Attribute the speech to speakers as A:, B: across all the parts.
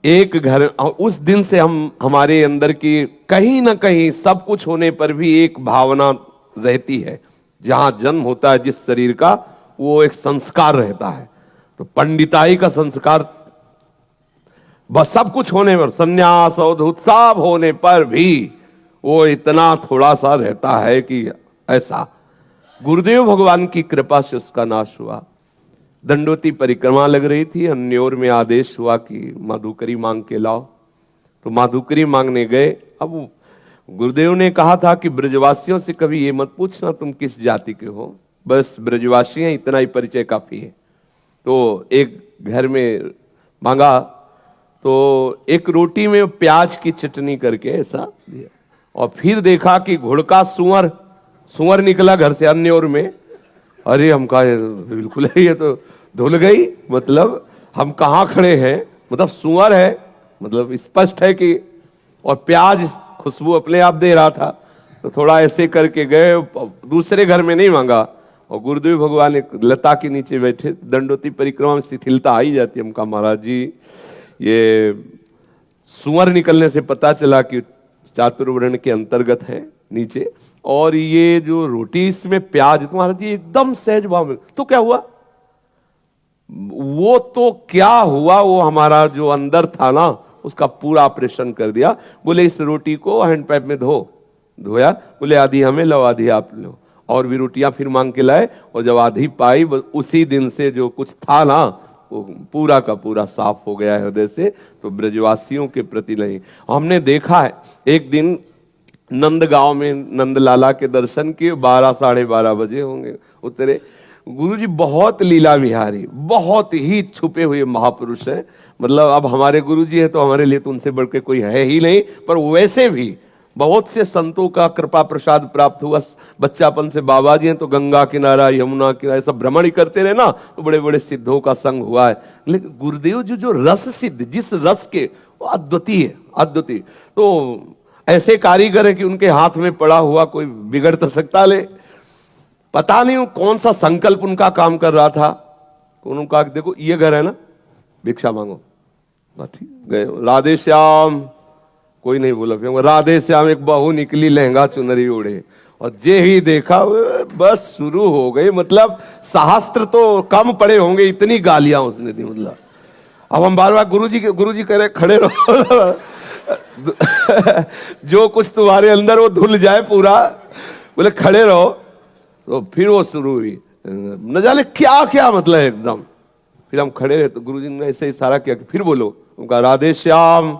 A: एक घर, उस दिन से हमारे अंदर की कहीं ना कहीं सब कुछ होने पर भी एक भावना रहती है। जहां जन्म होता है जिस शरीर का, वो एक संस्कार रहता है। तो पंडिताई का संस्कार बस सब कुछ होने पर, संन्यास और उत्साह होने पर भी वो इतना थोड़ा सा रहता है कि ऐसा। गुरुदेव भगवान की कृपा से उसका नाश हुआ। दंडोती परिक्रमा लग रही थी, अन्योर में आदेश हुआ कि माधुकरी मांग के लाओ। तो माधुकरी मांगने गए। अब गुरुदेव ने कहा था कि ब्रजवासियों से कभी ये मत पूछना तुम किस जाति के हो, बस ब्रजवासी हैं, इतना ही परिचय काफी है। तो एक घर में मांगा तो एक रोटी में प्याज की चटनी करके ऐसा दिया, और फिर देखा कि घुड़का सुअर निकला घर से अन्योर में। अरे हम कहा बिल्कुल है, ये तो धुल गई, मतलब हम कहाँ खड़े हैं, मतलब सुअर है, मतलब स्पष्ट है कि, और प्याज खुशबू अपने आप दे रहा था। तो थोड़ा ऐसे करके गए, दूसरे घर में नहीं मांगा। और गुरुदेव भगवान एक लता के नीचे बैठे, दंडोती परिक्रमा में शिथिलता आ ही जाती है। हम कहा महाराज जी, ये सुअर निकलने से पता चला कि चातुर्वर्ण के अंतर्गत है नीचे, और ये जो रोटी इसमें प्याज, तुम्हारा जी एकदम सहज भाव में। तो क्या हुआ? वो तो क्या हुआ, वो हमारा जो अंदर था ना, उसका पूरा ऑपरेशन कर दिया। बोले इस रोटी को हैंड पाइप में धोया, बोले आधी हमें लो, आधी आप लो। और भी रोटियां फिर मांग के लाए, और जब आधी पाई, उसी दिन से जो कुछ था ना, वो पूरा का पूरा साफ हो गया है हृदय से। तो ब्रजवासियों के प्रति नहीं। हमने देखा है, एक दिन नंदगांव में नंदलाला के दर्शन किए, 12 साढ़े 12 बजे होंगे, उतरे। गुरुजी बहुत लीला विहारी, बहुत ही छुपे हुए महापुरुष हैं। मतलब अब हमारे गुरुजी है तो हमारे लिए तो उनसे बढ़ के कोई है ही नहीं, पर वैसे भी बहुत से संतों का कृपा प्रसाद प्राप्त हुआ। बच्चापन से बाबा जी हैं तो गंगा किनारा, यमुना किनारा सब भ्रमण ही करते रहे ना, तो बड़े बड़े सिद्धों का संग हुआ है। लेकिन गुरुदेव जी जो रस सिद्ध, जिस रस के, वो अद्वितीय है, अद्वितीय। तो ऐसे कारीगर है कि उनके हाथ में पड़ा हुआ कोई बिगड़ तो सकता ले। पता नहीं कौन सा संकल्प उनका काम कर रहा था। उन्होंने कहा देखो ये घर है ना, भिक्षा मांगो। ठीक गए, राधे श्याम, कोई नहीं बोला। फिर राधे श्याम, एक बहू निकली लहंगा चुनरी ओढ़े, और जे ही देखा बस शुरू हो गई। मतलब शास्त्र तो कम पड़े होंगे, इतनी गालियां उसने दी। मतलब अब हम बार बार गुरुजी कह रहे खड़े रहो जो कुछ तुम्हारे अंदर वो धुल जाए पूरा, बोले खड़े रहो। तो फिर वो शुरू हुई, न जाने क्या क्या, मतलब एकदम। फिर हम खड़े रहे तो गुरुजी ने ऐसे इशारा किया कि फिर बोलो। उनका राधे श्याम,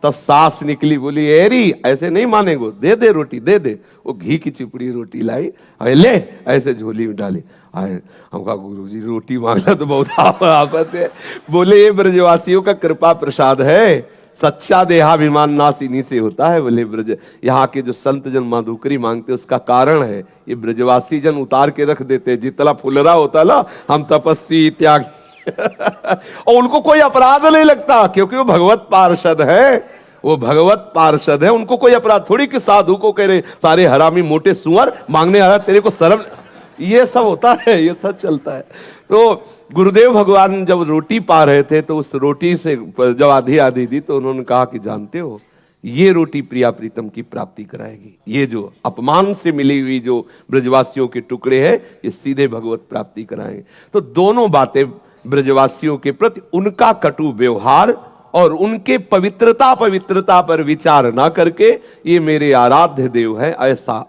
A: तब सांस निकली, बोली एरी ऐसे नहीं मानेगो, दे दे रोटी, दे दे। वो घी की चिपड़ी रोटी लाई, ले ऐसे झोली में डाली। हम कहा गुरुजी रोटी मांगना तो बहुत आफत है। बोले ये ब्रजवासियों का कृपा प्रसाद है, सच्चा देहाभिमान नाश इन्हीं से होता है। बोले ब्रज, यहाँ के जो संत जन माधुकरी मांगते उसका कारण है ये ब्रजवासी जन उतार के रख देते। जितना फुलरा होता ना, हम तपस्वी त्यागी और उनको कोई अपराध नहीं लगता, क्योंकि वो भगवत पार्षद है, वो भगवत पार्षद है। उनको कोई अपराध थोड़ी कि साधु को कह रहे सारे हरामी मोटे सुअर मांगने आ रहा, तेरे को शर्म, ये सब होता है, ये सब चलता है। तो गुरुदेव भगवान जब रोटी पा रहे थे तो उस रोटी से जब आधी आधी दी तो उन्होंने कहा कि जानते हो ये रोटी प्रिया प्रीतम की प्राप्ति कराएगी, ये जो अपमान से मिली हुई जो ब्रजवासियों के टुकड़े हैं ये सीधे भगवत प्राप्ति कराएंगे। तो दोनों बातें ब्रजवासियों के प्रति उनका कटु व्यवहार और उनके पवित्रता पर विचार ना करके ये मेरे आराध्य देव है ऐसा।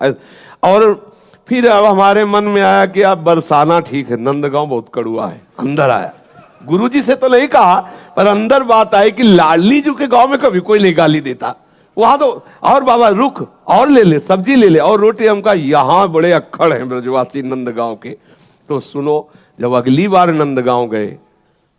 A: और फिर अब हमारे मन में आया कि अब बरसाना ठीक है, नंदगांव बहुत कड़ुआ है। अंदर आया, गुरुजी से तो नहीं कहा, पर अंदर बात आई कि लाडली जी के गांव में कभी कोई नहीं गाली देता। वहां तो और बाबा रुक और ले ले, सब्जी ले ले और रोटी। हम कहा यहाँ बड़े अक्खड़ हैं ब्रजवासी नंदगांव के। तो सुनो, जब अगली बार नंदगांव गए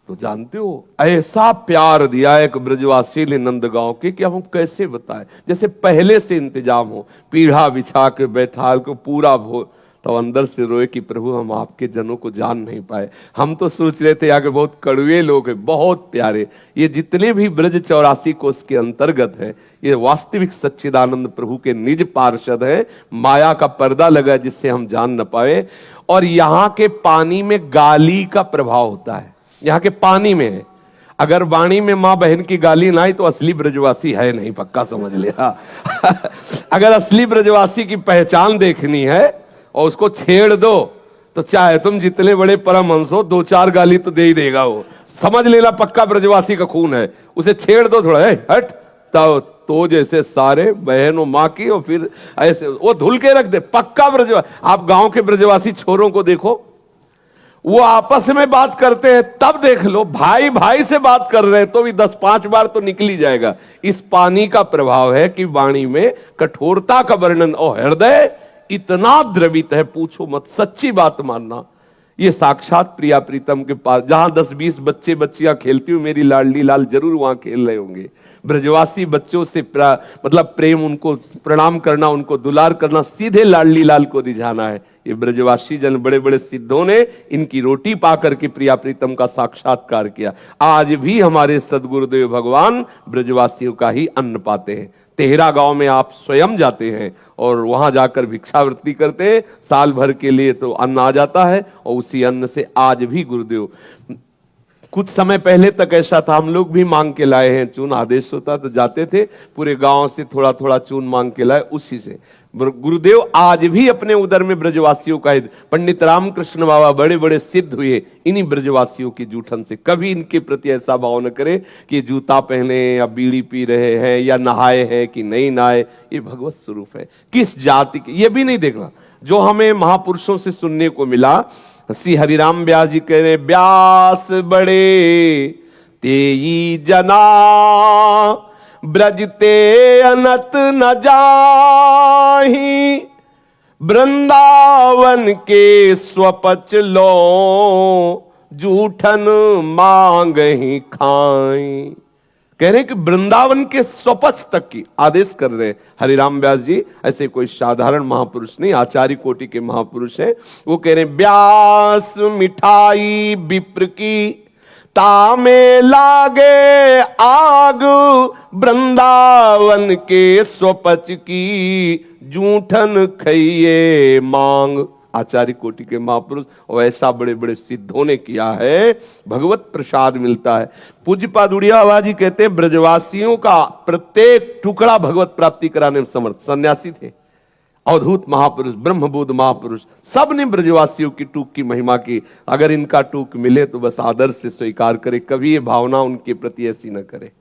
A: तो जानते हो ऐसा प्यार दिया एक ब्रजवासी ने नंदगांव के कि हम कैसे बताएं। जैसे पहले से इंतजाम हो, पीढ़ा बिछा के बैठा को पूरा भोज। तो अंदर से रोए कि प्रभु हम आपके जनों को जान नहीं पाए। हम तो सोच रहे थे आगे बहुत कड़वे लोग हैं, बहुत प्यारे। ये जितने भी ब्रज 84 कोष के अंतर्गत है ये वास्तविक सच्चिदानंद प्रभु के निज पार्षद है। माया का पर्दा लगा जिससे हम जान न पाए। और यहाँ के पानी में गाली का प्रभाव होता है, यहाँ के पानी में है। अगर वाणी में माँ बहन की गाली ना आई तो असली ब्रजवासी है नहीं, पक्का समझ लिया। अगर असली ब्रजवासी की पहचान देखनी है और उसको छेड़ दो तो चाहे तुम जितने बड़े परमहंस हो, 2-4 गाली तो दे ही देगा वो, समझ लेना पक्का ब्रजवासी का खून है। उसे छेड़ दो थोड़ा, हट तो जैसे सारे बहन और माँ की, और फिर ऐसे वो धुल के रख दे, पक्का ब्रजवासी। आप गांव के ब्रजवासी छोरों को देखो, वो आपस में बात करते हैं तब देख लो, भाई भाई से बात कर रहे हैं तो भी 10-5 बार तो निकल ही जाएगा। इस पानी का प्रभाव है कि वाणी में कठोरता का वर्णन, और हृदय इतना द्रवित है पूछो मत, सच्ची बात मानना। ये साक्षात प्रिया प्रीतम के पास, जहां 10-20 बच्चे बच्चियां खेलती हुई मेरी लाडली लाल जरूर वहां खेल रहे होंगे। ब्रजवासी बच्चों से मतलब प्रेम, उनको प्रणाम करना, उनको दुलार करना, सीधे लाडली लाल को रिझाना है। ये ब्रजवासी जन बड़े बड़े सिद्धों ने इनकी रोटी पा करके प्रिया प्रीतम का साक्षात्कार किया। आज भी हमारे सदगुरुदेव भगवान ब्रजवासियों का ही अन्न पाते हैं। तेहरा गांव में आप स्वयं जाते हैं और वहां जाकर भिक्षावृत्ति करते हैं, साल भर के लिए तो अन्न आ जाता है, और उसी अन्न से आज भी गुरुदेव, कुछ समय पहले तक ऐसा था, हम लोग भी मांग के लाए हैं चून, आदेश होता तो जाते थे, पूरे गांव से थोड़ा थोड़ा चून मांग के लाए, उसी से गुरुदेव आज भी अपने उदर में ब्रजवासियों का। पंडित रामकृष्ण बाबा बड़े बड़े सिद्ध हुए इन्हीं ब्रजवासियों की जूठन से। कभी इनके प्रति ऐसा भाव न करे कि जूता पहने या बीड़ी पी रहे हैं या नहाए हैं कि नहीं नहाए, ये भगवत स्वरूप है। किस जाति के ये भी नहीं देखना। जो हमें महापुरुषों से सुनने को मिला, श्री हरिराम व्यास जी कह रहे, व्यास बड़े तेई जना ब्रजते अनत न जाही, वृंदावन के स्वपच लो जूठन मांग ही खाई। कह रहे कि वृंदावन के स्वपच तक की आदेश कर रहे हरिराम व्यास जी। ऐसे कोई साधारण महापुरुष नहीं, आचार्य कोटि के महापुरुष हैं। वो कह रहे व्यास मिठाई विप्र की तामे लागे आग, वृंदावन के स्वपच की जूठन खइए मांग। आचार्य कोटि के महापुरुष, और ऐसा बड़े बड़े सिद्धों ने किया है, भगवत प्रसाद मिलता है। पूज्यपाद उड़िया बाबा जी कहते हैं ब्रजवासियों का प्रत्येक टुकड़ा भगवत प्राप्ति कराने में समर्थ। सन्यासी थे, अवधूत महापुरुष, ब्रह्मबोध महापुरुष, सब ने ब्रजवासियों की टूक की महिमा की। अगर इनका टूक मिले तो बस आदर से स्वीकार करे, कभी ये भावना उनके प्रति ऐसी न करे।